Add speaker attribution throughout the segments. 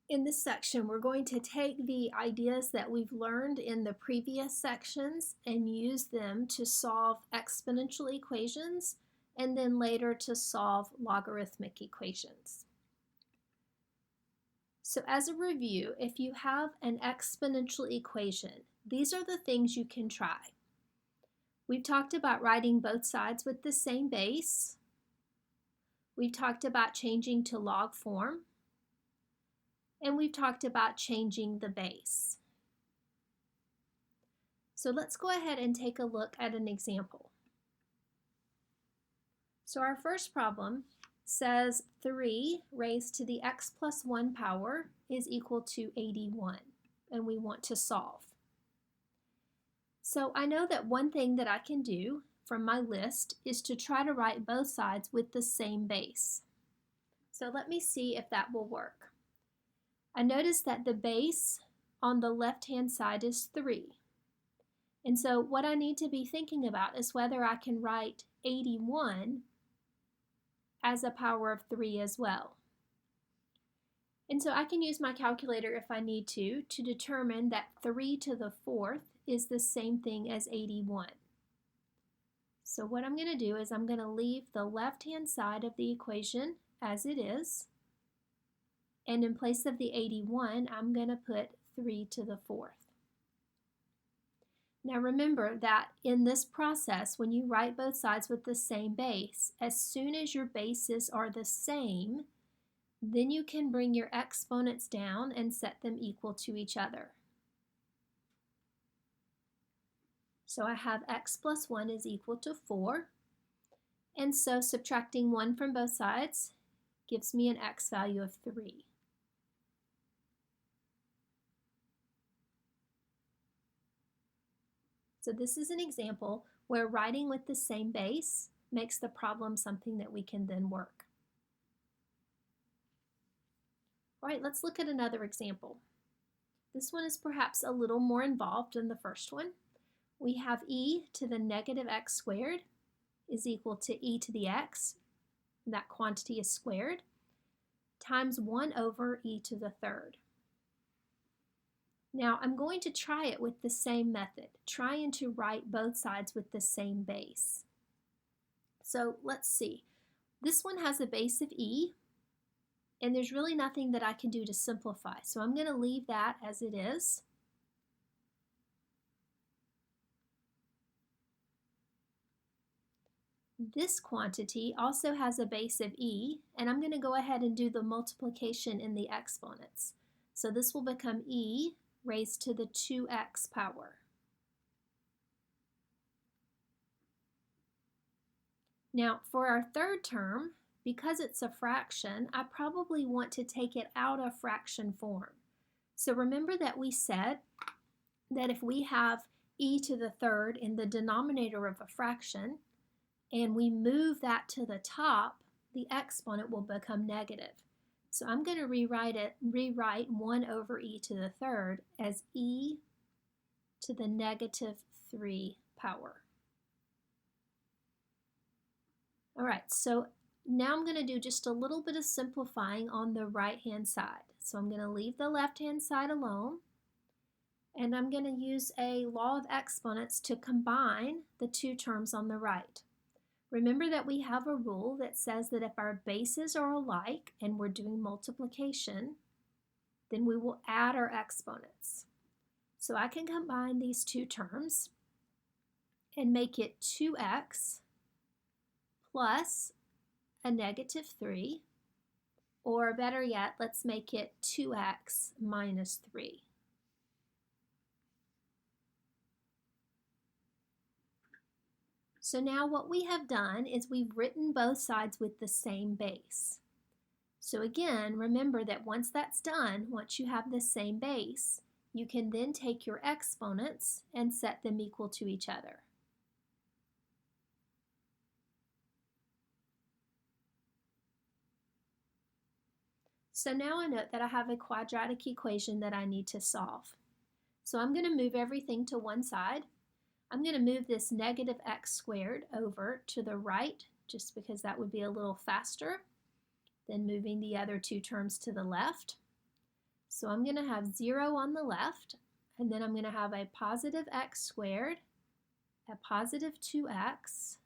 Speaker 1: In this section, we're going to take the ideas that we've learned in the previous sections and use them to solve exponential equations and then later to solve logarithmic equations. So as a review, if you have an exponential equation, these are the things you can try. We've talked about writing both sides with the same base. We've talked about changing to log form. And we've talked about changing the base. So let's go ahead and take a look at an example. So our first problem says 3 raised to the x plus 1 power is equal to 81, and we want to solve. So I know that one thing that I can do from my list is to try to write both sides with the same base. So let me see if that will work. I notice that the base on the left-hand side is 3. And so what I need to be thinking about is whether I can write 81 as a power of 3 as well. And so I can use my calculator if I need to determine that 3 to the 4th is the same thing as 81. So what I'm going to do is I'm going to leave the left-hand side of the equation as it is. And in place of the 81, I'm going to put 3 to the 4th. Now remember that in this process, when you write both sides with the same base, as soon as your bases are the same, then you can bring your exponents down and set them equal to each other. So I have x plus 1 is equal to 4. And so subtracting 1 from both sides gives me an x value of 3. So this is an example where writing with the same base makes the problem something that we can then work. All right, let's look at another example. This one is perhaps a little more involved than the first one. We have e to the negative x squared is equal to e to the x, and that quantity is squared, times 1 over e to the third. Now I'm going to try it with the same method, trying to write both sides with the same base. So let's see. This one has a base of e, and there's really nothing that I can do to simplify. So I'm going to leave that as it is. This quantity also has a base of e, and I'm going to go ahead and do the multiplication in the exponents. So this will become e raised to the 2x power. Now for our third term, because it's a fraction, I probably want to take it out of fraction form. So remember that we said that if we have e to the third in the denominator of a fraction, and we move that to the top, the exponent will become negative. So I'm going to rewrite 1 over e to the third as e to the negative 3 power. All right, so now I'm going to do just a little bit of simplifying on the right-hand side. So I'm going to leave the left-hand side alone, and I'm going to use a law of exponents to combine the two terms on the right. Remember that we have a rule that says that if our bases are alike and we're doing multiplication, then we will add our exponents. So I can combine these two terms and make it 2x plus a negative 3, or better yet, let's make it 2x minus 3. So now what we have done is we've written both sides with the same base. So again, remember that once that's done, once you have the same base, you can then take your exponents and set them equal to each other. So now I note that I have a quadratic equation that I need to solve. So I'm going to move everything to one side. I'm going to move this negative x squared over to the right, just because that would be a little faster than moving the other two terms to the left. So I'm going to have 0 on the left, and then I'm going to have a positive x squared, a positive 2x,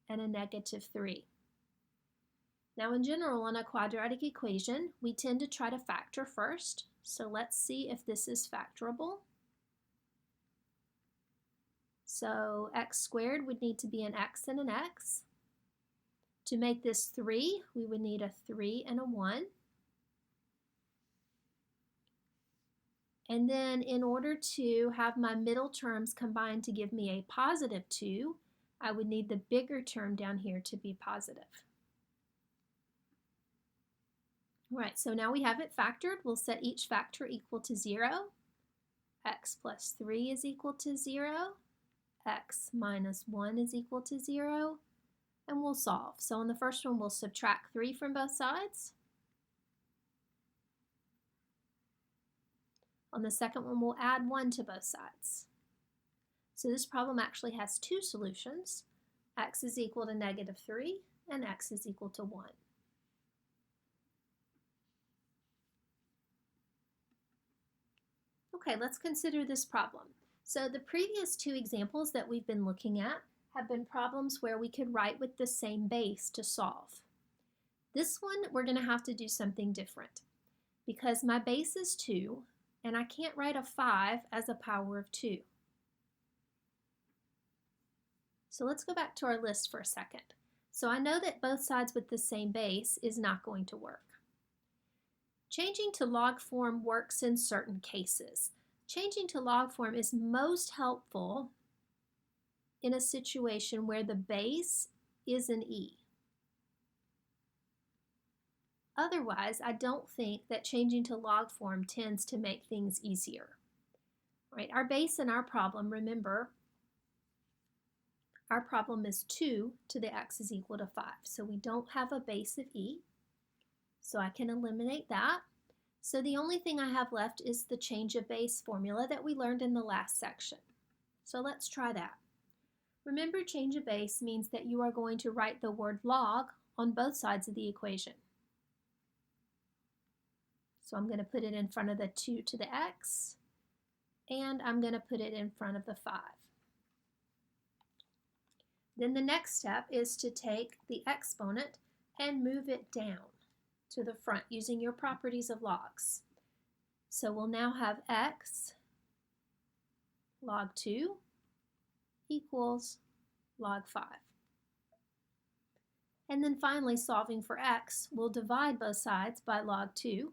Speaker 1: and a negative 3. Now in general, on a quadratic equation, we tend to try to factor first. So let's see if this is factorable. So x squared would need to be an x and an x. To make this 3, we would need a 3 and a 1. And then in order to have my middle terms combined to give me a positive 2, I would need the bigger term down here to be positive. All right, so now we have it factored. We'll set each factor equal to 0. X plus 3 is equal to 0. X minus 1 is equal to 0. And we'll solve. So on the first one, we'll subtract 3 from both sides. On the second one, we'll add 1 to both sides. So this problem actually has 2 solutions. X is equal to negative 3 and x is equal to 1. Okay, let's consider this problem. So the previous 2 examples that we've been looking at have been problems where we could write with the same base to solve. This one, we're going to have to do something different because my base is 2 and I can't write a 5 as a power of 2. So let's go back to our list for a second. So I know that both sides with the same base is not going to work. Changing to log form works in certain cases. Changing to log form is most helpful in a situation where the base is an e. Otherwise, I don't think that changing to log form tends to make things easier. Right? Our base in our problem, remember, our problem is 2 to the x is equal to 5. So we don't have a base of e. So I can eliminate that. So the only thing I have left is the change of base formula that we learned in the last section. So let's try that. Remember, change of base means that you are going to write the word log on both sides of the equation. So I'm going to put it in front of the 2 to the x, and I'm going to put it in front of the 5. Then the next step is to take the exponent and move it down to the front using your properties of logs. So we'll now have x log 2 equals log 5. And then finally, solving for x, we'll divide both sides by log 2.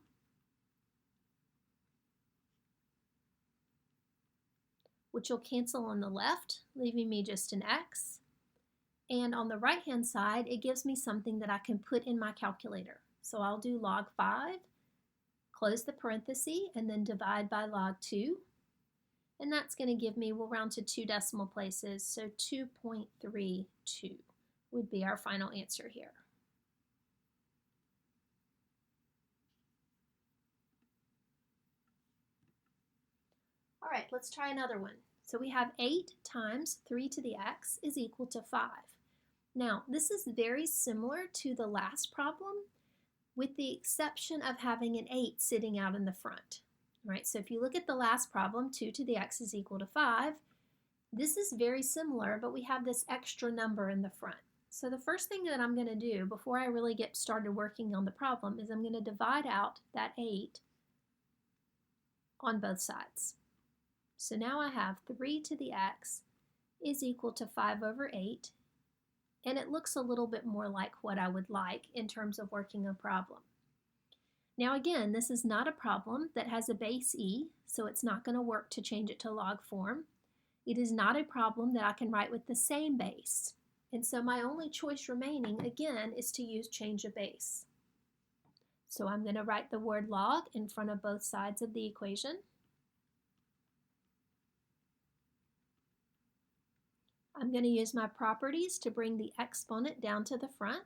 Speaker 1: Which will cancel on the left, leaving me just an x. And on the right-hand side, it gives me something that I can put in my calculator. So I'll do log 5, close the parenthesis, and then divide by log 2. And that's going to give me, we'll round to 2 decimal places, so 2.32 would be our final answer here. All right, let's try another one. So we have 8 times 3 to the x is equal to 5. Now, this is very similar to the last problem, with the exception of having an 8 sitting out in the front. All right, so if you look at the last problem, 2 to the x is equal to 5, this is very similar, but we have this extra number in the front. So the first thing that I'm going to do before I really get started working on the problem is I'm going to divide out that 8 on both sides. So now I have 3 to the x is equal to 5 over 8, and it looks a little bit more like what I would like in terms of working a problem. Now again, this is not a problem that has a base e, so it's not going to work to change it to log form. It is not a problem that I can write with the same base, and so my only choice remaining, again, is to use change of base. So I'm going to write the word log in front of both sides of the equation. I'm going to use my properties to bring the exponent down to the front.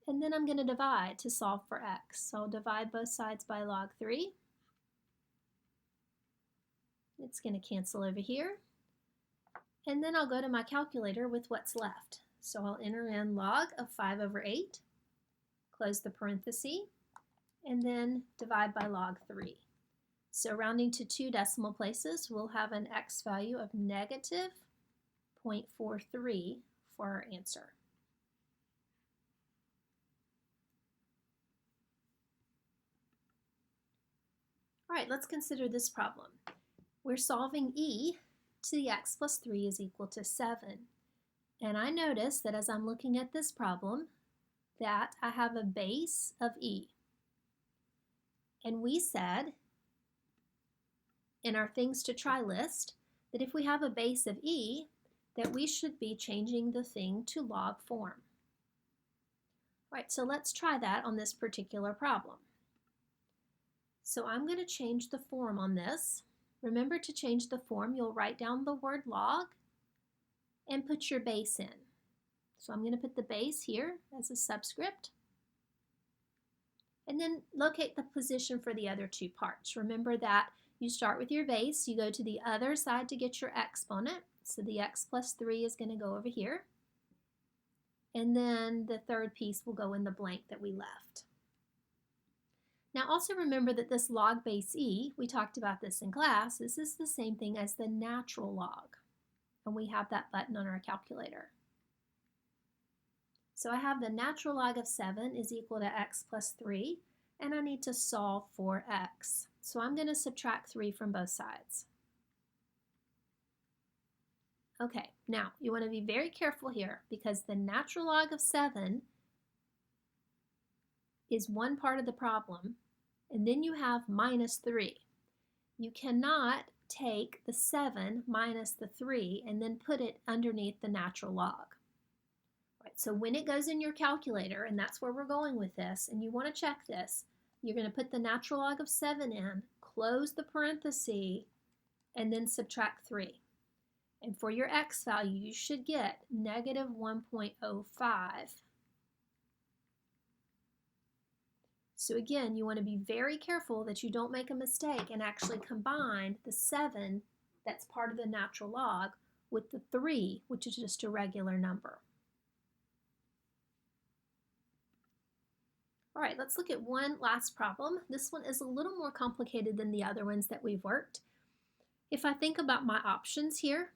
Speaker 1: And then I'm going to divide to solve for x. So I'll divide both sides by log 3. It's going to cancel over here. And then I'll go to my calculator with what's left. So I'll enter in log of 5 over 8, close the parenthesis, and then divide by log 3. So rounding to 2 decimal places, we'll have an x value of negative 0.43 for our answer. All right, let's consider this problem. We're solving e to the x plus 3 is equal to 7. And I notice that as I'm looking at this problem, that I have a base of e. And we said in our things to try list that if we have a base of e, that we should be changing the thing to log form. All right, so let's try that on this particular problem. So I'm going to change the form on this. Remember, to change the form, you'll write down the word log and put your base in. So I'm going to put the base here as a subscript. And then locate the position for the other two parts. Remember that you start with your base, you go to the other side to get your exponent. So the x plus 3 is going to go over here. And then the third piece will go in the blank that we left. Now also remember that this log base e, we talked about this in class, this is the same thing as the natural log. And we have that button on our calculator. So I have the natural log of 7 is equal to x plus 3, and I need to solve for x. So I'm going to subtract 3 from both sides. Okay, now you want to be very careful here because the natural log of 7 is one part of the problem, and then you have minus 3. You cannot take the 7 minus the 3 and then put it underneath the natural log. Right, so when it goes in your calculator, and that's where we're going with this, and you want to check this, you're going to put the natural log of 7 in, close the parenthesis, and then subtract 3. And for your x value, you should get negative 1.05. So again, you want to be very careful that you don't make a mistake and actually combine the 7 that's part of the natural log with the 3, which is just a regular number. All right, let's look at one last problem. This one is a little more complicated than the other ones that we've worked. If I think about my options here,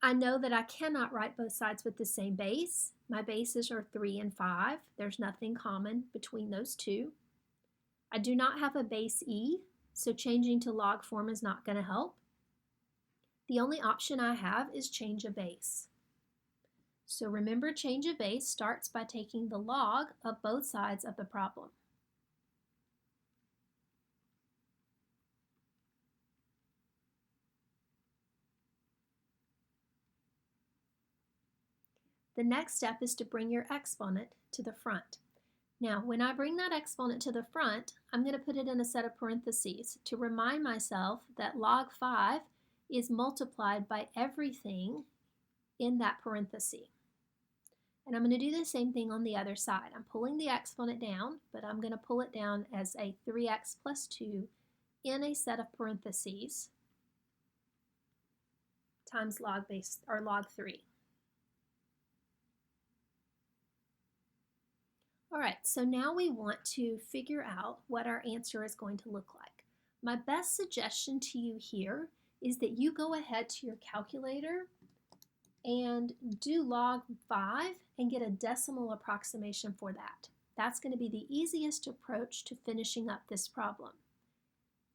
Speaker 1: I know that I cannot write both sides with the same base. My bases are 3 and 5. There's nothing common between those two. I do not have a base e, so changing to log form is not going to help. The only option I have is change a base. So remember, change a base starts by taking the log of both sides of the problem. The next step is to bring your exponent to the front. Now, when I bring that exponent to the front, I'm going to put it in a set of parentheses to remind myself that log 5 is multiplied by everything in that parenthesis. And I'm going to do the same thing on the other side. I'm pulling the exponent down, but I'm going to pull it down as a 3x plus 2 in a set of parentheses times log 3. All right, so now we want to figure out what our answer is going to look like. My best suggestion to you here is that you go ahead to your calculator and do log 5 and get a decimal approximation for that. That's going to be the easiest approach to finishing up this problem.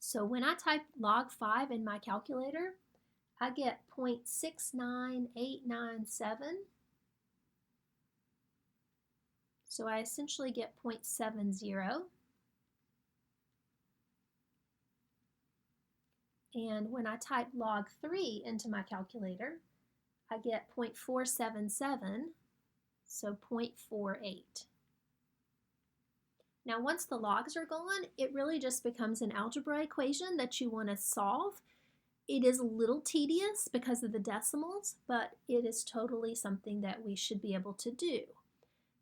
Speaker 1: So when I type log 5 in my calculator, I get 0.69897. So I essentially get 0.70. And when I type log 3 into my calculator, I get 0.477, so 0.48. Now once the logs are gone, it really just becomes an algebra equation that you want to solve. It is a little tedious because of the decimals, but it is totally something that we should be able to do.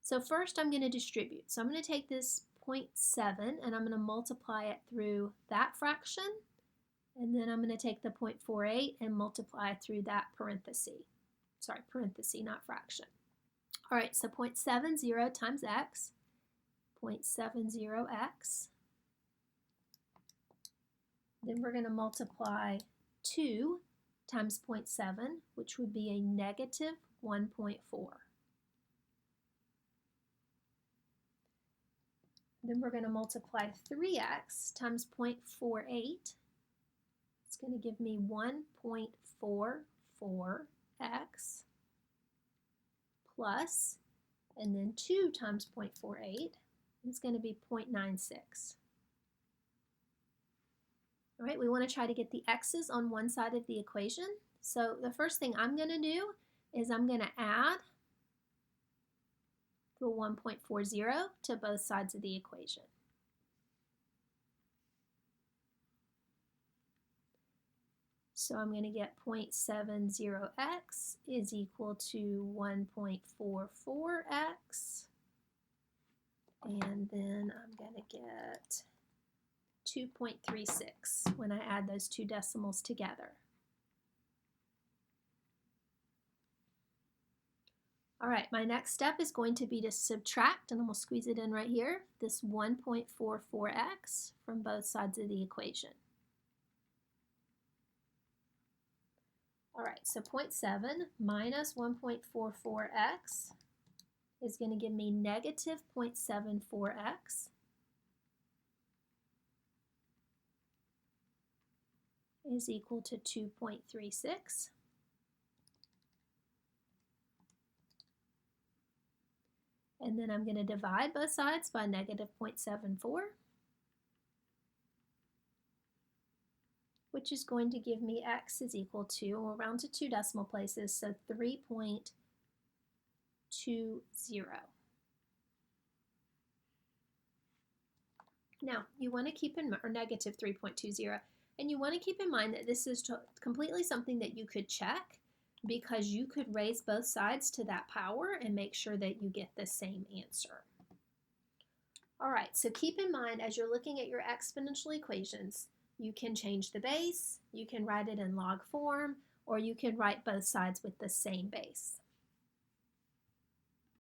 Speaker 1: So first I'm going to distribute. So I'm going to take this 0.7 and I'm going to multiply it through that fraction, and then I'm going to take the 0.48 and multiply it through that parenthesis. Sorry, parenthesis, not fraction. All right, so 0.70 times x, 0.70x. Then we're going to multiply 2 times 0.7, which would be a negative 1.4. Then we're going to multiply 3x times 0.48. It's going to give me 1.44x plus, and then 2 times 0.48 is going to be 0.96. All right, we want to try to get the x's on one side of the equation. So the first thing I'm going to do is I'm going to add the 1.40 to both sides of the equation. So I'm going to get 0.70x is equal to 1.44x. And then I'm going to get 2.36 when I add those two decimals together. All right, my next step is going to be to subtract, and I'm going to squeeze it in right here, this 1.44x from both sides of the equation. All right, so 0.7 minus 1.44x is going to give me negative 0.74x is equal to 2.36. And then I'm going to divide both sides by negative 0.74, which is going to give me x is equal to, we'll round to 2 decimal places, so 3.20. Now, you want to keep in mind, or negative 3.20, and you want to keep in mind that this is completely something that you could check, because you could raise both sides to that power and make sure that you get the same answer. All right, so keep in mind as you're looking at your exponential equations, you can change the base, you can write it in log form, or you can write both sides with the same base.